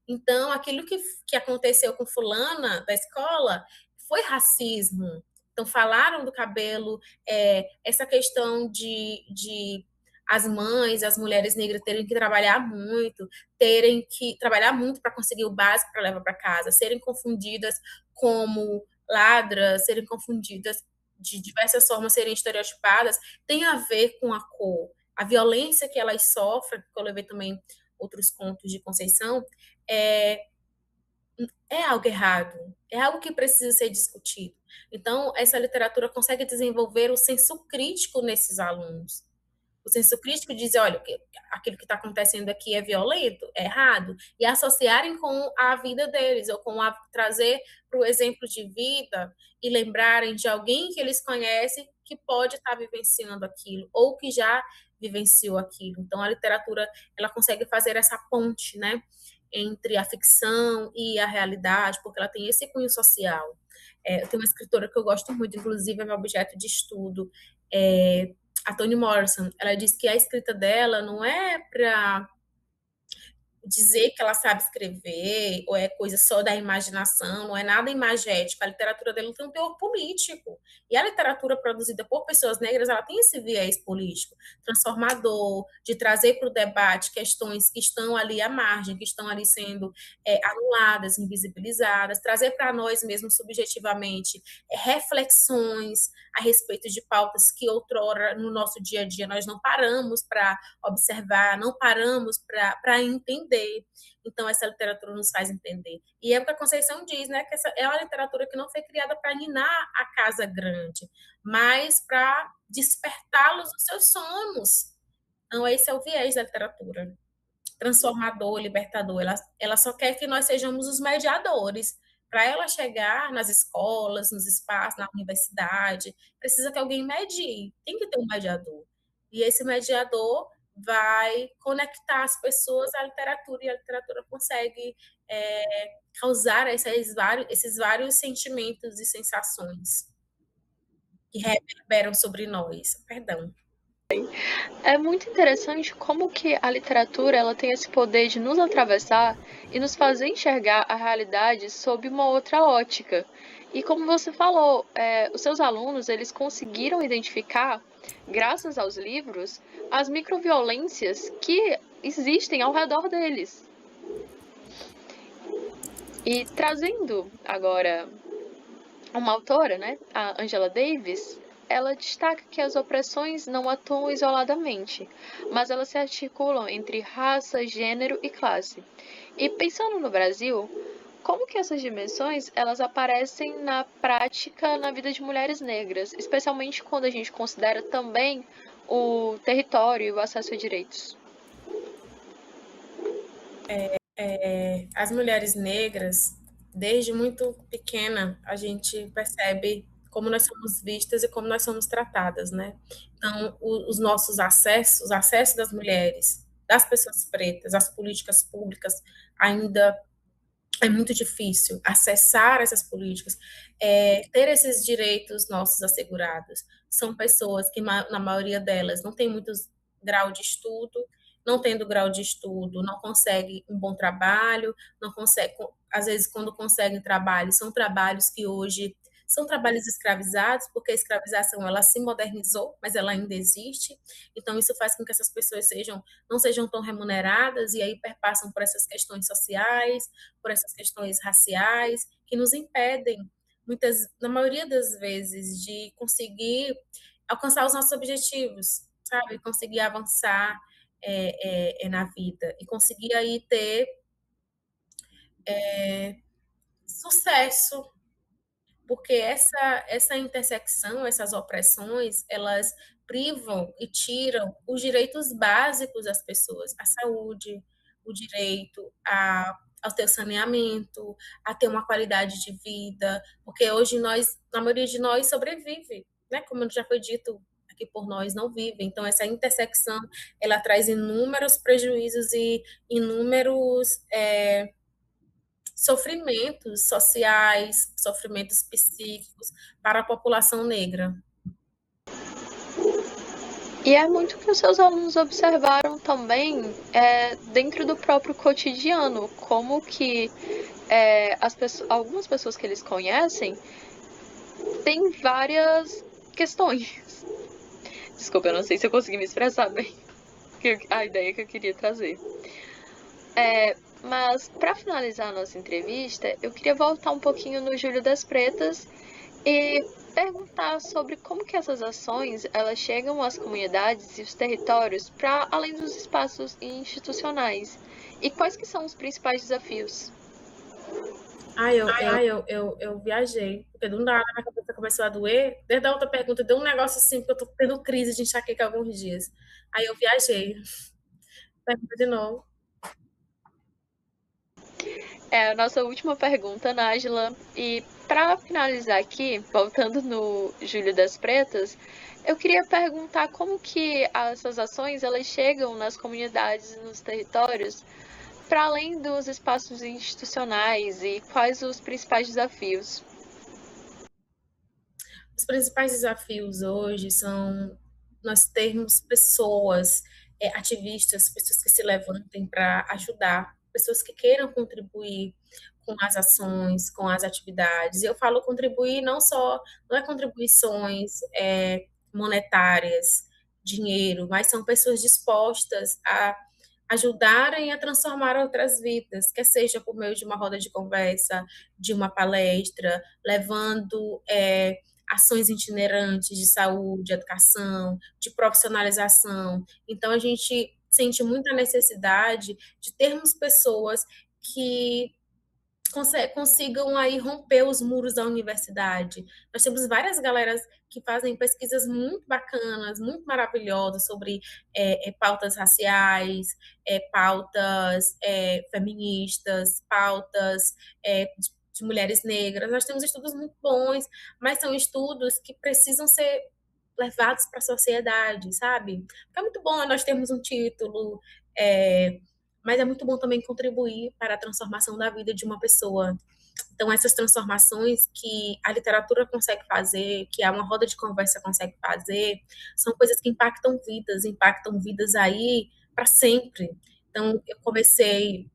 então aquilo que aconteceu com fulana da escola foi racismo. Então, falaram do cabelo, essa questão de as mães, as mulheres negras terem que trabalhar muito, terem que trabalhar muito para conseguir o básico para levar para casa, serem confundidas como ladras, serem confundidas de diversas formas, serem estereotipadas, tem a ver com a cor. A violência que elas sofrem, que eu levei também outros contos de Conceição, é, é algo errado, é algo que precisa ser discutido. Então, essa literatura consegue desenvolver o senso crítico nesses alunos. O senso crítico diz, olha, aquilo que está acontecendo aqui é violento, é errado, e associarem com a vida deles, ou trazer para o exemplo de vida e lembrarem de alguém que eles conhecem que pode estar vivenciando aquilo, ou que já vivenciou aquilo. Então, a literatura, ela consegue fazer essa ponte, né, entre a ficção e a realidade, porque ela tem esse cunho social. Eu tenho uma escritora que eu gosto muito, inclusive é meu objeto de estudo, a Toni Morrison. Ela diz que a escrita dela não é para dizer que ela sabe escrever, ou é coisa só da imaginação, não é nada imagético. A literatura dela tem um teor político. E a literatura produzida por pessoas negras, ela tem esse viés político, transformador, de trazer para o debate questões que estão ali à margem, que estão ali sendo anuladas, invisibilizadas, trazer para nós mesmos subjetivamente reflexões a respeito de pautas que outrora no nosso dia a dia nós não paramos para observar, não paramos para entender. Então, essa literatura nos faz entender. E é o que a Conceição diz, né? Que essa é uma literatura que não foi criada para ninar a casa grande, mas para despertá-los dos seus sonhos. Então, esse é o viés da literatura. Transformador, libertador. Ela só quer que nós sejamos os mediadores. Para ela chegar nas escolas, nos espaços, na universidade, precisa que alguém medie. Tem que ter um mediador. E esse mediador vai conectar as pessoas à literatura, e a literatura consegue causar esses vários sentimentos e sensações que reverberam sobre nós. Perdão. É muito interessante como que a literatura ela tem esse poder de nos atravessar e nos fazer enxergar a realidade sob uma outra ótica. E como você falou, os seus alunos eles conseguiram identificar, graças aos livros, as microviolências que existem ao redor deles. E trazendo agora uma autora, né, a Angela Davis, ela destaca que as opressões não atuam isoladamente, mas elas se articulam entre raça, gênero e classe. E pensando no Brasil, como que essas dimensões elas aparecem na prática na vida de mulheres negras, especialmente quando a gente considera também o território e o acesso a direitos? As mulheres negras, desde muito pequena, a gente percebe como nós somos vistas e como nós somos tratadas, né? Então, os nossos acessos, o acesso das mulheres, das pessoas pretas, às políticas públicas, ainda é muito difícil acessar essas políticas, ter esses direitos nossos assegurados. São pessoas que, na maioria delas, não tem muito grau de estudo, não tendo grau de estudo, não consegue um bom trabalho, não consegue, às vezes, quando conseguem trabalho, são trabalhos que hoje são trabalhos escravizados, porque a escravização ela se modernizou, mas ela ainda existe. Então, isso faz com que essas pessoas não sejam tão remuneradas, e aí perpassam por essas questões sociais, por essas questões raciais, que nos impedem, na maioria das vezes, de conseguir alcançar os nossos objetivos, sabe? Conseguir avançar na vida e conseguir aí ter sucesso, porque essa intersecção, essas opressões, elas privam e tiram os direitos básicos das pessoas, a saúde, o direito ao ter saneamento, a ter uma qualidade de vida, porque hoje nós, a maioria de nós sobrevive, né? Como já foi dito aqui por nós, não vive. Então, essa intersecção, ela traz inúmeros prejuízos e inúmeros sofrimentos sociais, sofrimentos psíquicos para a população negra. E é muito que os seus alunos observaram também dentro do próprio cotidiano, como que algumas pessoas que eles conhecem têm várias questões. Desculpa, eu não sei se eu consegui me expressar bem a ideia que eu queria trazer. Mas, para finalizar a nossa entrevista, eu queria voltar um pouquinho no Júlio das Pretas e perguntar sobre como que essas ações elas chegam às comunidades e os territórios para além dos espaços institucionais e quais que são os principais desafios. Eu viajei, porque do nada a cabeça começou a doer. Desde a outra pergunta, deu um negócio assim, que eu tô tendo crise de enxaqueca há alguns dias. Aí eu viajei. Pergunta de novo. É a nossa última pergunta, Nájila. E para finalizar aqui, voltando no Júlio das Pretas, eu queria perguntar como que essas ações elas chegam nas comunidades e nos territórios, para além dos espaços institucionais e quais os principais desafios. Os principais desafios hoje são nós termos pessoas, ativistas, pessoas que se levantem para ajudar, pessoas que queiram contribuir com as ações, com as atividades. Eu falo contribuir não é contribuições monetárias, dinheiro, mas são pessoas dispostas a ajudarem a transformar outras vidas, quer seja por meio de uma roda de conversa, de uma palestra, levando ações itinerantes de saúde, educação, de profissionalização. Então, a gente sente muita necessidade de termos pessoas que consigam aí romper os muros da universidade. Nós temos várias galeras que fazem pesquisas muito bacanas, muito maravilhosas sobre pautas raciais, pautas feministas, pautas de mulheres negras. Nós temos estudos muito bons, mas são estudos que precisam ser levados para a sociedade, sabe? É muito bom nós termos um título, mas é muito bom também contribuir para a transformação da vida de uma pessoa. Então, essas transformações que a literatura consegue fazer, que uma roda de conversa consegue fazer, são coisas que impactam vidas aí para sempre. Então, eu comecei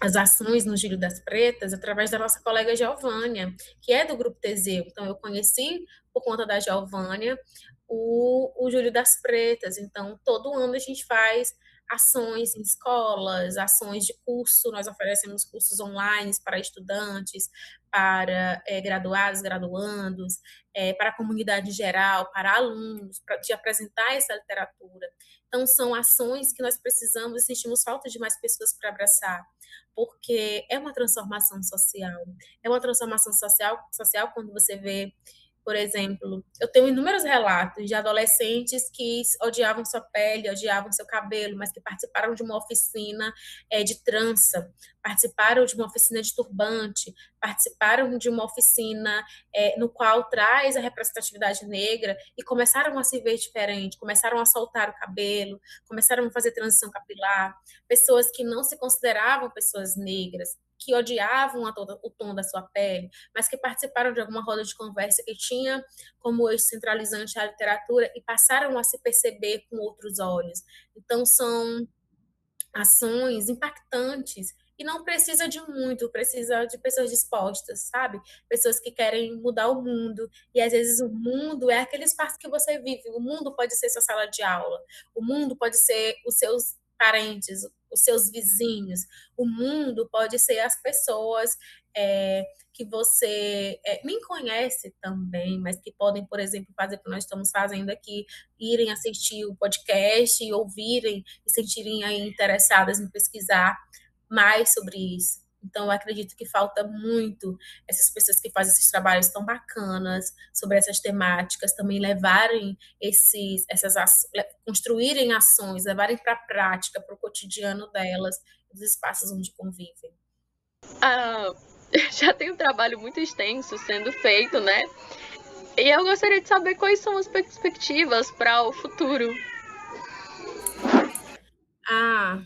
as ações no Giro das Pretas através da nossa colega Geovânia, que é do Grupo Teseu. Então, eu conheci, por conta da Geovânia, o Júlio das Pretas. Então, todo ano a gente faz ações em escolas, ações de curso, nós oferecemos cursos online para estudantes, para graduados, graduandos, para a comunidade em geral, para alunos, de apresentar essa literatura. Então, são ações que nós precisamos e sentimos falta de mais pessoas para abraçar, porque é uma transformação social. É uma transformação social quando você vê, por exemplo, eu tenho inúmeros relatos de adolescentes que odiavam sua pele, odiavam seu cabelo, mas que participaram de uma oficina de trança, participaram de uma oficina de turbante, participaram de uma oficina no qual traz a representatividade negra e começaram a se ver diferente, começaram a soltar o cabelo, começaram a fazer transição capilar, pessoas que não se consideravam pessoas negras, que odiavam o tom da sua pele, mas que participaram de alguma roda de conversa que tinha como eixo centralizante a literatura e passaram a se perceber com outros olhos. Então, são ações impactantes e não precisa de muito, precisa de pessoas dispostas, sabe? Pessoas que querem mudar o mundo. E às vezes o mundo é aquele espaço que você vive. O mundo pode ser sua sala de aula. O mundo pode ser os seus parentes, os seus vizinhos. O mundo pode ser as pessoas que você nem conhece também, mas que podem, por exemplo, fazer o que nós estamos fazendo aqui, irem assistir o podcast e ouvirem e sentirem aí interessadas em pesquisar mais sobre isso. Então, eu acredito que falta muito essas pessoas que fazem esses trabalhos tão bacanas sobre essas temáticas também levarem construírem ações, levarem para a prática, para o cotidiano delas, dos espaços onde convivem. Ah, já tem um trabalho muito extenso sendo feito, né? E eu gostaria de saber quais são as perspectivas para o futuro. Ah,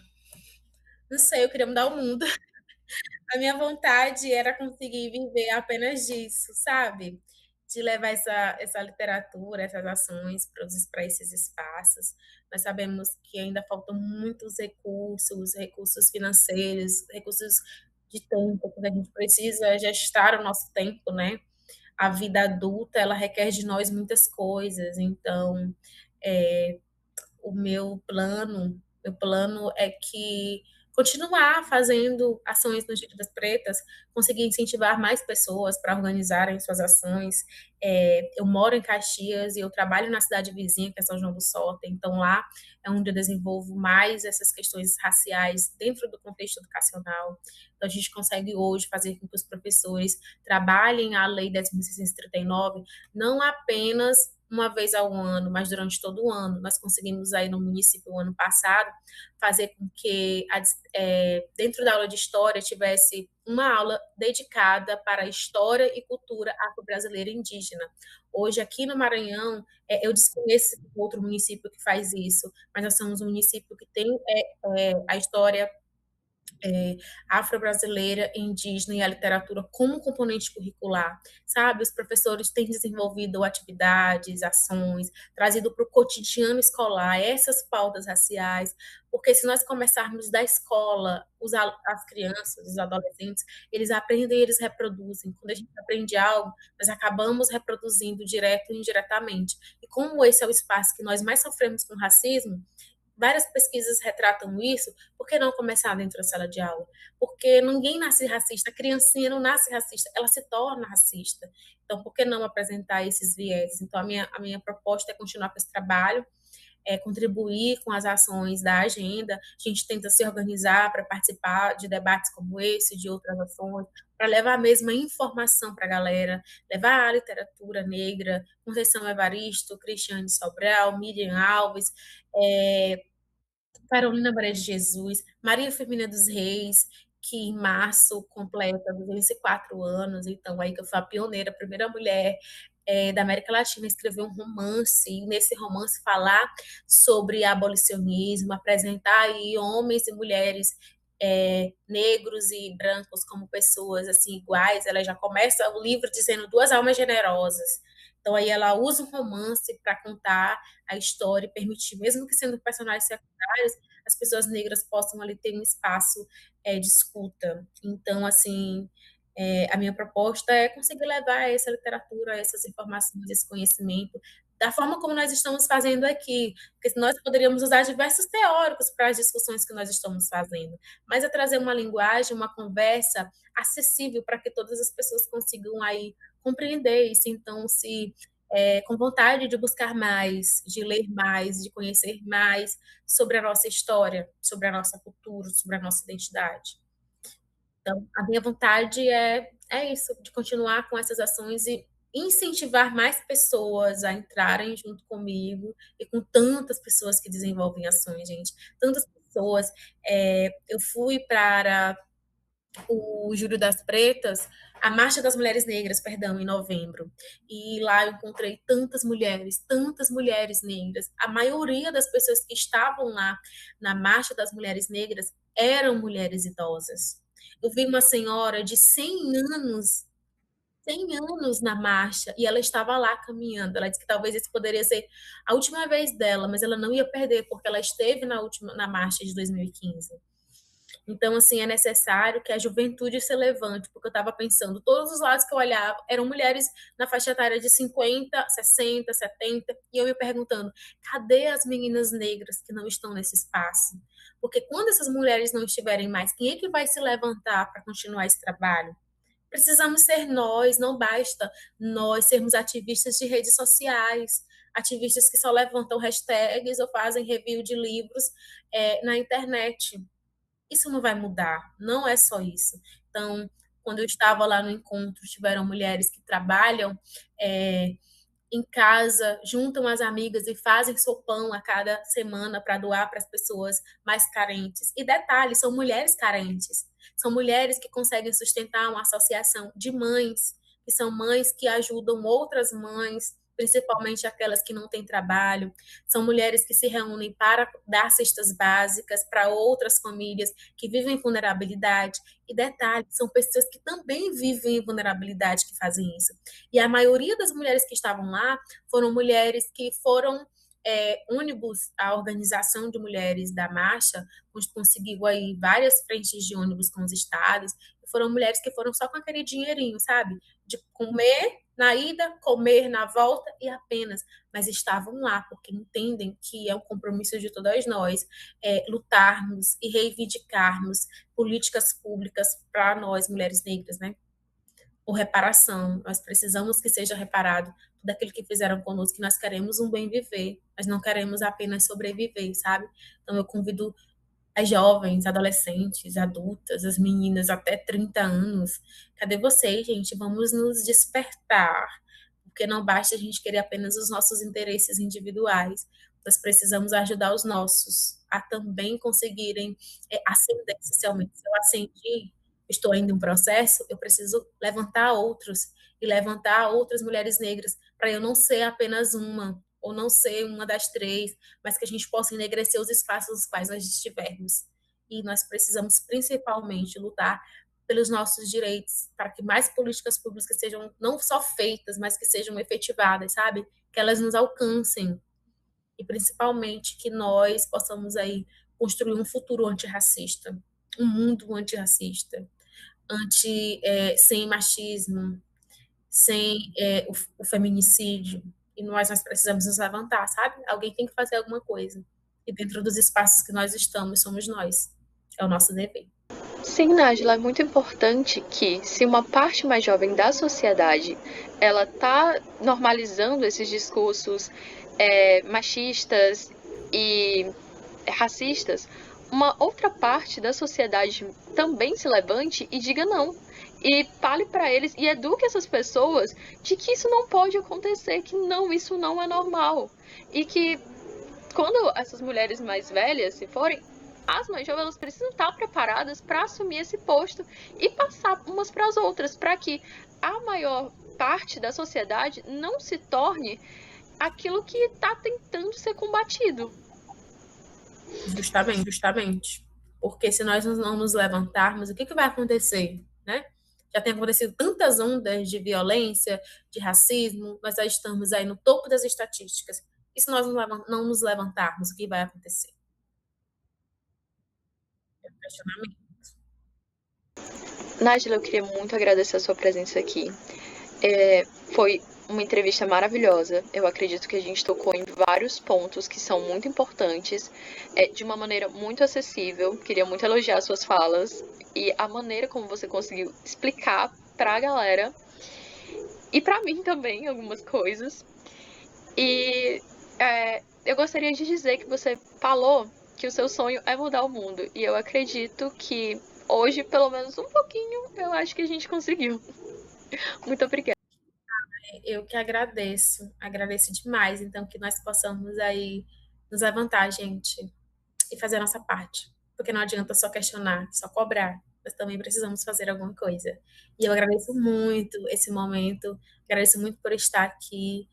não sei, eu queria mudar o mundo. A minha vontade era conseguir viver apenas disso, sabe? De levar essa literatura, essas ações para esses espaços. Nós sabemos que ainda faltam muitos recursos, recursos financeiros, recursos de tempo, porque a gente precisa gestar o nosso tempo, né? A vida adulta, ela requer de nós muitas coisas. Então, é, o meu plano é que continuar fazendo ações no Dia das Pretas, conseguir incentivar mais pessoas para organizarem suas ações. Eu moro em Caxias e eu trabalho na cidade vizinha, que é São João do Soter, então lá é onde eu desenvolvo mais essas questões raciais dentro do contexto educacional. Então a gente consegue hoje fazer com que os professores trabalhem a Lei 10.639 não apenas uma vez ao ano, mas durante todo o ano. Nós conseguimos aí no município, o ano passado, fazer com que dentro da aula de história tivesse uma aula dedicada para a história e cultura afro-brasileira e indígena. Hoje, aqui no Maranhão, eu desconheço outro município que faz isso, mas nós somos um município que tem a história afro-brasileira, indígena e a literatura como componente curricular, sabe? Os professores têm desenvolvido atividades, ações, trazido para o cotidiano escolar essas pautas raciais, porque se nós começarmos da escola, as crianças, os adolescentes, eles aprendem e eles reproduzem. Quando a gente aprende algo, nós acabamos reproduzindo direto e indiretamente. E como esse é o espaço que nós mais sofremos com racismo, várias pesquisas retratam isso, por que não começar dentro da sala de aula? Porque ninguém nasce racista, a criancinha não nasce racista, ela se torna racista. Então, por que não apresentar esses viés? Então, a minha proposta é continuar com esse trabalho, contribuir com as ações da agenda. A gente tenta se organizar para participar de debates como esse, de outras ações, para levar a mesma informação para a galera, levar a literatura negra, Conceição Evaristo, Cristiane Sobral, Miriam Alves, é, Carolina Maria de Jesus, Maria Firmina dos Reis, que em março completa 204 anos, então aí que eu fui a pioneira, a primeira mulher da América Latina a escrever um romance, e nesse romance falar sobre abolicionismo, apresentar aí homens e mulheres negros e brancos como pessoas assim iguais. Ela já começa o livro dizendo duas almas generosas. Então aí ela usa um romance para contar a história e permitir, mesmo que sendo personagens secundários, as pessoas negras possam ali ter um espaço de escuta. Então, assim, a minha proposta é conseguir levar essa literatura, essas informações, esse conhecimento, da forma como nós estamos fazendo aqui, porque nós poderíamos usar diversos teóricos para as discussões que nós estamos fazendo, mas é trazer uma linguagem, uma conversa acessível para que todas as pessoas consigam aí compreender isso. Então, se com vontade de buscar mais, de ler mais, de conhecer mais sobre a nossa história, sobre a nossa cultura, sobre a nossa identidade. Então, a minha vontade é isso, de continuar com essas ações e incentivar mais pessoas a entrarem junto comigo e com tantas pessoas que desenvolvem ações, gente. Tantas pessoas. Eu fui para o Júlio das Pretas, a Marcha das Mulheres Negras, perdão, em novembro. E lá eu encontrei tantas mulheres negras. A maioria das pessoas que estavam lá na Marcha das Mulheres Negras eram mulheres idosas. Eu vi uma senhora de 100 anos na marcha, e ela estava lá caminhando. Ela disse que talvez esse poderia ser a última vez dela, mas ela não ia perder, porque ela esteve na marcha de 2015. Então, assim, é necessário que a juventude se levante, porque eu estava pensando, todos os lados que eu olhava eram mulheres na faixa etária de 50, 60, 70, e eu me perguntando, cadê as meninas negras que não estão nesse espaço? Porque quando essas mulheres não estiverem mais, quem é que vai se levantar para continuar esse trabalho? Precisamos ser nós, não basta nós sermos ativistas de redes sociais, ativistas que só levantam hashtags ou fazem review de livros na internet. Isso não vai mudar, não é só isso. Então, quando eu estava lá no encontro, tiveram mulheres que trabalham é, em casa, juntam as amigas e fazem sopão a cada semana para doar para as pessoas mais carentes. E detalhe, são mulheres carentes. São mulheres que conseguem sustentar uma associação de mães, que são mães que ajudam outras mães, principalmente aquelas que não têm trabalho. São mulheres que se reúnem para dar cestas básicas para outras famílias que vivem vulnerabilidade. E detalhe, são pessoas que também vivem em vulnerabilidade que fazem isso. E a maioria das mulheres que estavam lá foram mulheres que foram ônibus, a organização de mulheres da marcha conseguiu aí várias frentes de ônibus com os estados, e foram mulheres que foram só com aquele dinheirinho, sabe? De comer na ida, comer na volta e apenas, mas estavam lá porque entendem que é um compromisso de todas nós lutarmos e reivindicarmos políticas públicas para nós, mulheres negras, né? Ou reparação. Nós precisamos que seja reparado tudo aquilo que fizeram conosco, que nós queremos um bem viver, mas não queremos apenas sobreviver, sabe? Então eu convido as jovens, adolescentes, adultas, as meninas até 30 anos. Cadê vocês, gente? Vamos nos despertar, porque não basta a gente querer apenas os nossos interesses individuais. Nós precisamos ajudar os nossos a também conseguirem ascender socialmente. Se eu ascendi, estou ainda em um processo, eu preciso levantar outros e levantar outras mulheres negras para eu não ser apenas uma ou não ser uma das três, mas que a gente possa enegrecer os espaços nos quais nós estivermos. E nós precisamos principalmente lutar pelos nossos direitos, para que mais políticas públicas sejam não só feitas, mas que sejam efetivadas, sabe? Que elas nos alcancem e principalmente que nós possamos aí construir um futuro antirracista, um mundo antirracista, sem machismo, sem o feminicídio. E nós precisamos nos levantar, sabe? Alguém tem que fazer alguma coisa. E dentro dos espaços que nós estamos, somos nós. É o nosso dever. Sim, Nájila, é muito importante que, se uma parte mais jovem da sociedade ela está normalizando esses discursos machistas e racistas, uma outra parte da sociedade também se levante e diga não. E fale para eles e eduque essas pessoas de que isso não pode acontecer, que não, isso não é normal. E que quando essas mulheres mais velhas se forem, as mais jovens elas precisam estar preparadas para assumir esse posto e passar umas para as outras, para que a maior parte da sociedade não se torne aquilo que está tentando ser combatido. Justamente, justamente. Porque se nós não nos levantarmos, o que vai acontecer, né? Já tem acontecido tantas ondas de violência, de racismo, nós já estamos aí no topo das estatísticas. E se nós não nos levantarmos, o que vai acontecer? É um questionamento. Nájila, eu queria muito agradecer a sua presença aqui. Foi uma entrevista maravilhosa. Eu acredito que a gente tocou em vários pontos que são muito importantes, de uma maneira muito acessível. Queria muito elogiar suas falas e a maneira como você conseguiu explicar para a galera e para mim também algumas coisas. E eu gostaria de dizer que você falou que o seu sonho é mudar o mundo. E eu acredito que hoje, pelo menos um pouquinho, eu acho que a gente conseguiu. Muito obrigada. Eu que agradeço demais, então, que nós possamos aí nos levantar, gente, e fazer a nossa parte. Porque não adianta só questionar, só cobrar, nós também precisamos fazer alguma coisa. E eu agradeço muito esse momento, agradeço muito por estar aqui,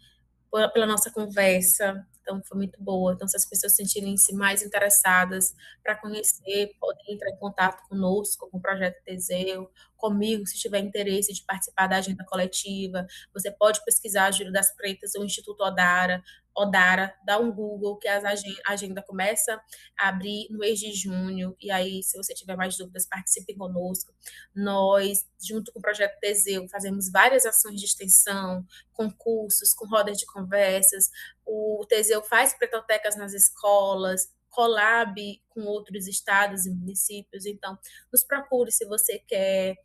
pela nossa conversa. Então, foi muito boa. Então, se as pessoas sentirem-se mais interessadas para conhecer, podem entrar em contato conosco, com o Projeto Teseu, comigo, se tiver interesse de participar da agenda coletiva. Você pode pesquisar a Júlio das Pretas ou o Instituto Odara, dá um Google, que a agenda começa a abrir no mês de junho. E aí, se você tiver mais dúvidas, participe conosco. Nós, junto com o Projeto Teseu, fazemos várias ações de extensão, concursos, com rodas de conversas. O Teseu faz pretotecas nas escolas, collab com outros estados e municípios. Então, nos procure se você quer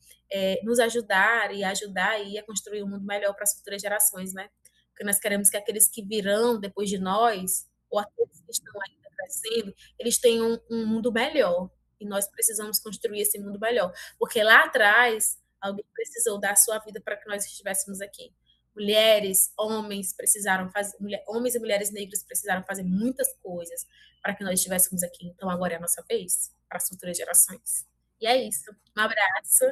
nos ajudar e ajudar aí a construir um mundo melhor para as futuras gerações, né? Porque nós queremos que aqueles que virão depois de nós, ou aqueles que estão ainda crescendo, eles tenham um mundo melhor. e nós precisamos construir esse mundo melhor, porque lá atrás alguém precisou dar a sua vida para que nós estivéssemos aqui. Mulheres, homens precisaram fazer, homens e mulheres negras precisaram fazer muitas coisas para que nós estivéssemos aqui. Então agora é a nossa vez para as futuras gerações. E é isso. Um abraço.